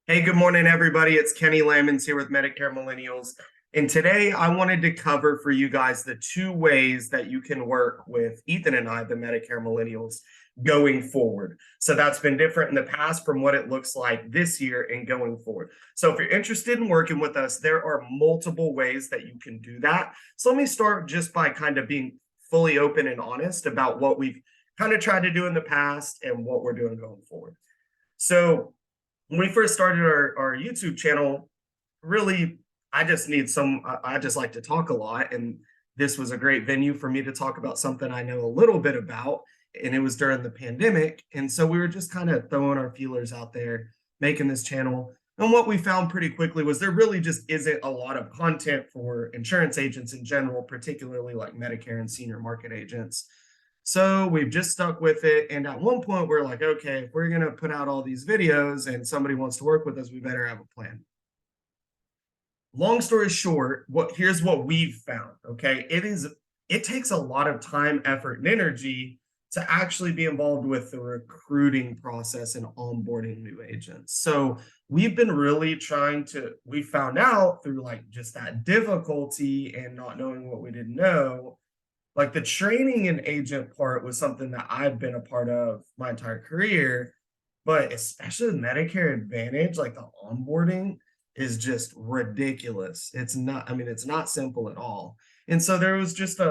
Hey, good morning, everybody. It's Kenny Lamons here with Medicare Millennials. And today I wanted to cover for you guys the two ways that you can work with Ethan and I, the Medicare Millennials, going forward. So that's been different in the past from what it looks like this year and going forward. So if you're interested in working with us, there are multiple ways that you can do that. So let me start just by kind of being fully open and honest about what we've kind of tried to do in the past and what we're doing going forward. So when we first started our YouTube channel, really, I just like to talk a lot. And this was a great venue for me to talk about something I know a little bit about. And it was during the pandemic. And so we were just kind of throwing our feelers out there, making this channel. And what we found pretty quickly was there really just isn't a lot of content for insurance agents in general, particularly like Medicare and senior market agents. So we've just stuck with it. And at one point, we're like, okay, if we're going to put out all these videos and somebody wants to work with us, we better have a plan. Long story short, here's what we've found. Okay. It takes a lot of time, effort, and energy to actually be involved with the recruiting process and onboarding new agents. So we've been really we found out through like just that difficulty and not knowing what we didn't know, like the training and agent part was something that I've been a part of my entire career, but especially Medicare Advantage, like the onboarding is just ridiculous. It's not simple at all. And so there was just like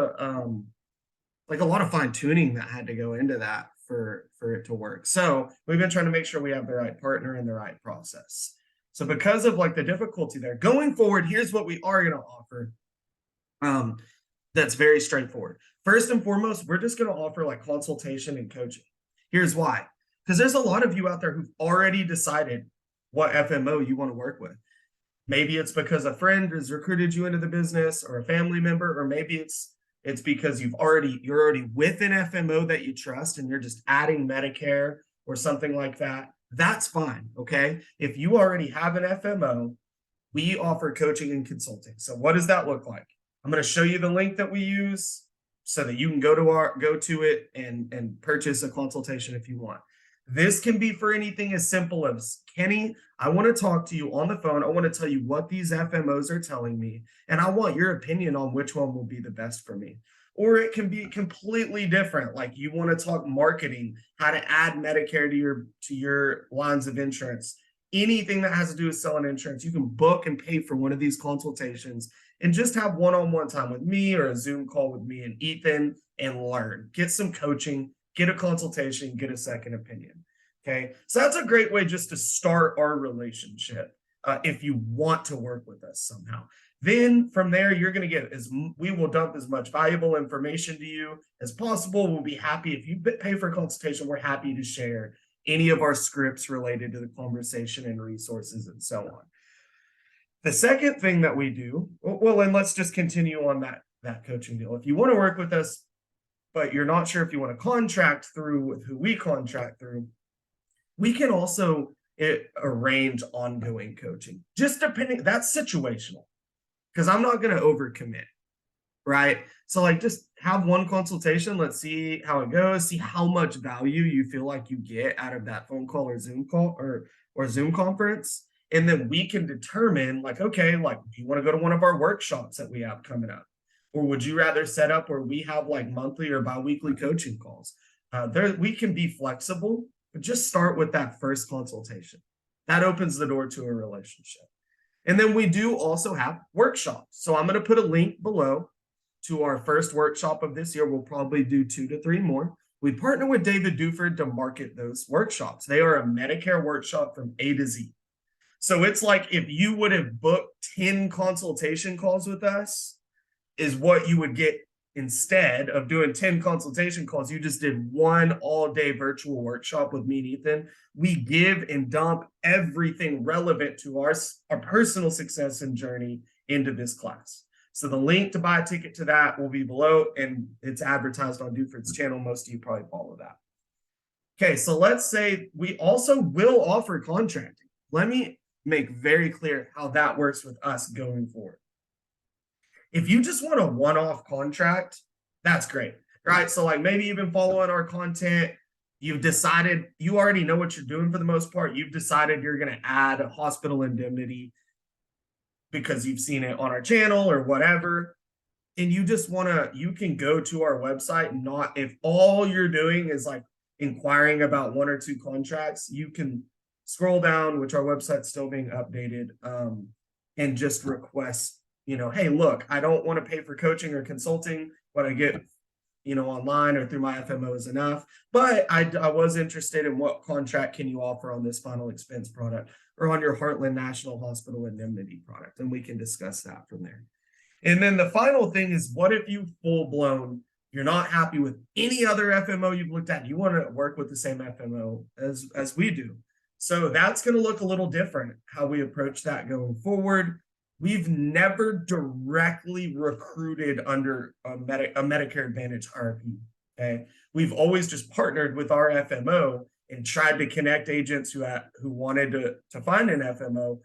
a lot of fine tuning that had to go into that for it to work. So we've been trying to make sure we have the right partner and the right process. So because of like the difficulty there, going forward, here's what we are going to offer. That's very straightforward. First and foremost, we're just going to offer like consultation and coaching. Here's why. Because there's a lot of you out there who've already decided what FMO you want to work with. Maybe it's because a friend has recruited you into the business or a family member, or maybe it's because you're already with an FMO that you trust and you're just adding Medicare or something like that. That's fine. Okay. If you already have an FMO, we offer coaching and consulting. So what does that look like? I'm going to show you the link that we use so that you can go to it and purchase a consultation if you want. This can be for anything as simple as, Kenny, I want to talk to you on the phone. I want to tell you what these FMOs are telling me, and I want your opinion on which one will be the best for me. Or it can be completely different. Like you want to talk marketing, how to add Medicare to your lines of insurance. Anything that has to do with selling insurance, you can book and pay for one of these consultations and just have one-on-one time with me or a Zoom call with me and Ethan and learn. Get some coaching, get a consultation, get a second opinion. Okay. So that's a great way just to start our relationship if you want to work with us somehow. Then from there, you're going to get we will dump as much valuable information to you as possible. We'll be happy if you pay for a consultation. We're happy to share any of our scripts related to the conversation and resources and so on. The second thing that we do, well, and let's just continue on that coaching deal. If you want to work with us, but you're not sure if you want to contract through with who we contract through, we can also arrange ongoing coaching, just depending, that's situational, because I'm not going to overcommit, right? So like just have one consultation. Let's see how it goes, see how much value you feel like you get out of that phone call or Zoom call or Zoom conference. And then we can determine like, okay, like, do you want to go to one of our workshops that we have coming up? Or would you rather set up where we have like monthly or biweekly coaching calls? We can be flexible, but just start with that first consultation. That opens the door to a relationship. And then we do also have workshops. So I'm going to put a link below to our first workshop of this year. We'll probably do 2 to 3 more. We partner with David Duford to market those workshops. They are a Medicare workshop from A to Z. So it's like if you would have booked 10 consultation calls with us, is what you would get instead of doing 10 consultation calls. You just did one all-day virtual workshop with me and Ethan. We give and dump everything relevant to our personal success and journey into this class. So the link to buy a ticket to that will be below, and it's advertised on Duford's channel. Most of you probably follow that. Okay, so let's say we also will offer contracting. Let me make very clear how that works with us going forward. If you just want a one-off contract, that's great, right? So like maybe you've been following our content, You've decided, you already know what you're doing for the most part. You've decided you're going to add a hospital indemnity because you've seen it on our channel or whatever. And you just want to, you can go to our website. Not if all you're doing is like inquiring about one or two contracts, you can scroll down, which our website's still being updated, and just request, hey, look, I don't want to pay for coaching or consulting. What I get, online or through my FMO is enough. But I was interested in what contract can you offer on this final expense product or on your Heartland National Hospital indemnity product, and we can discuss that from there. And then the final thing is, what if you full blown, you're not happy with any other FMO you've looked at, you want to work with the same FMO as we do. So that's going to look a little different how we approach that going forward. We've never directly recruited under a Medicare Advantage RP. Okay, we've always just partnered with our FMO and tried to connect agents who wanted to find an FMO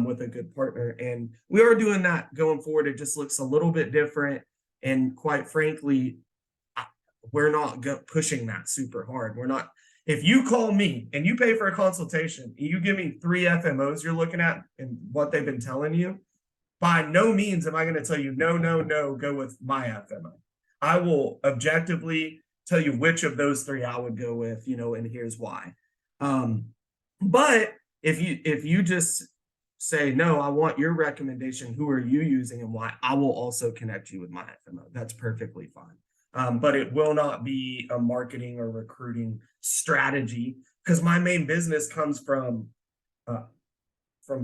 with a good partner. And we are doing that going forward. It just looks a little bit different. And quite frankly, we're not pushing that super hard. We're not. If you call me and you pay for a consultation, you give me 3 FMOs you're looking at and what they've been telling you, by no means am I going to tell you, no, go with my FMO. I will objectively tell you which of those 3 I would go with, and here's why. But if you just say, no, I want your recommendation, who are you using and why, I will also connect you with my FMO. That's perfectly fine. But it will not be a marketing or recruiting strategy, because my main business comes from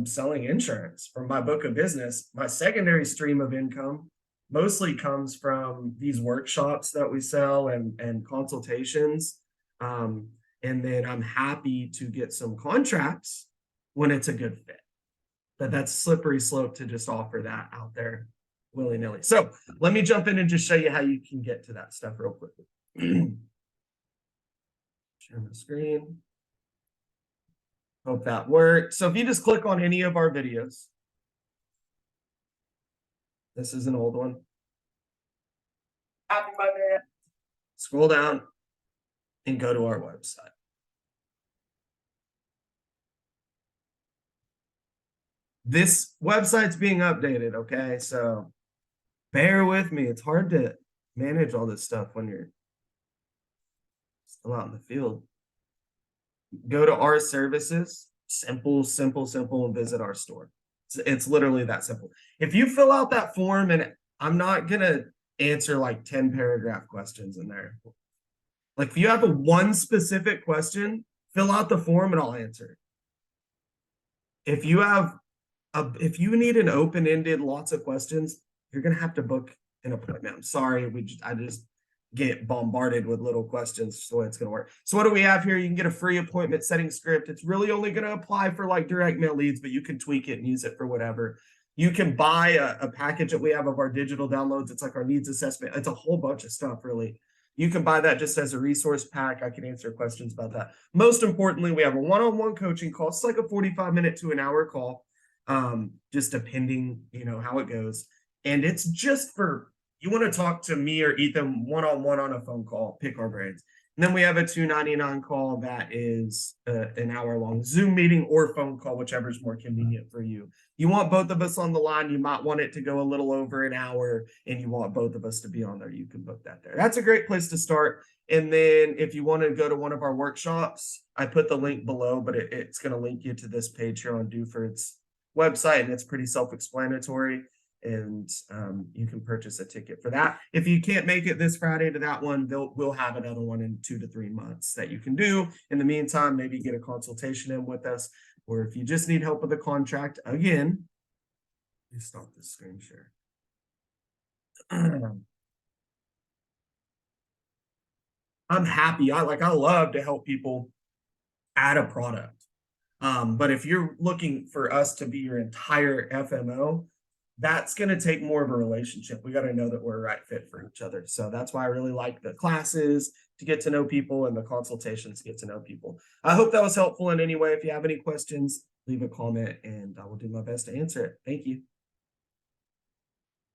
selling insurance, from my book of business. My secondary stream of income mostly comes from these workshops that we sell and consultations. And then I'm happy to get some contracts when it's a good fit. But that's slippery slope to just offer that out there willy-nilly. So let me jump in and just show you how you can get to that stuff real quickly. Share my screen. Hope that worked. So if you just click on any of our videos, this is an old one. Happy Monday. Scroll down and go to our website. This website's being updated, okay? So bear with me. It's hard to manage all this stuff when you're still out in the field. Go to our services, simple, and visit our store. It's literally that simple. If you fill out that form, and I'm not going to answer like 10 paragraph questions in there. Like if you have one specific question, fill out the form and I'll answer it. If you need an open-ended, lots of questions, you're going to have to book an appointment. I'm sorry. I just get bombarded with little questions. So it's going to work. So what do we have here? You can get a free appointment setting script. It's really only going to apply for like direct mail leads, but you can tweak it and use it for whatever. You can buy a package that we have of our digital downloads. It's like our needs assessment. It's a whole bunch of stuff, really. You can buy that just as a resource pack. I can answer questions about that. Most importantly, we have a one-on-one coaching call. It's like a 45-minute to an hour call, just depending, how it goes. And it's just for, you want to talk to me or Ethan one-on-one on a phone call, pick our brains. And then we have a $2.99 call that is an hour-long Zoom meeting or phone call, whichever is more convenient for you. You want both of us on the line. You might want it to go a little over an hour, and you want both of us to be on there. You can book that there. That's a great place to start. And then if you want to go to one of our workshops, I put the link below, but it's going to link you to this page here on Duford's website, and it's pretty self-explanatory. And you can purchase a ticket for that. If you can't make it this Friday to that one, we'll have another one in 2 to 3 months that you can do. In the meantime, maybe get a consultation in with us, or if you just need help with the contract, again, you stop the screen share. I'm happy. I love to help people add a product. But if you're looking for us to be your entire FMO, that's going to take more of a relationship. We got to know that we're a right fit for each other. So that's why I really like the classes to get to know people and the consultations to get to know people. I hope that was helpful in any way. If you have any questions, leave a comment and I will do my best to answer it. Thank you.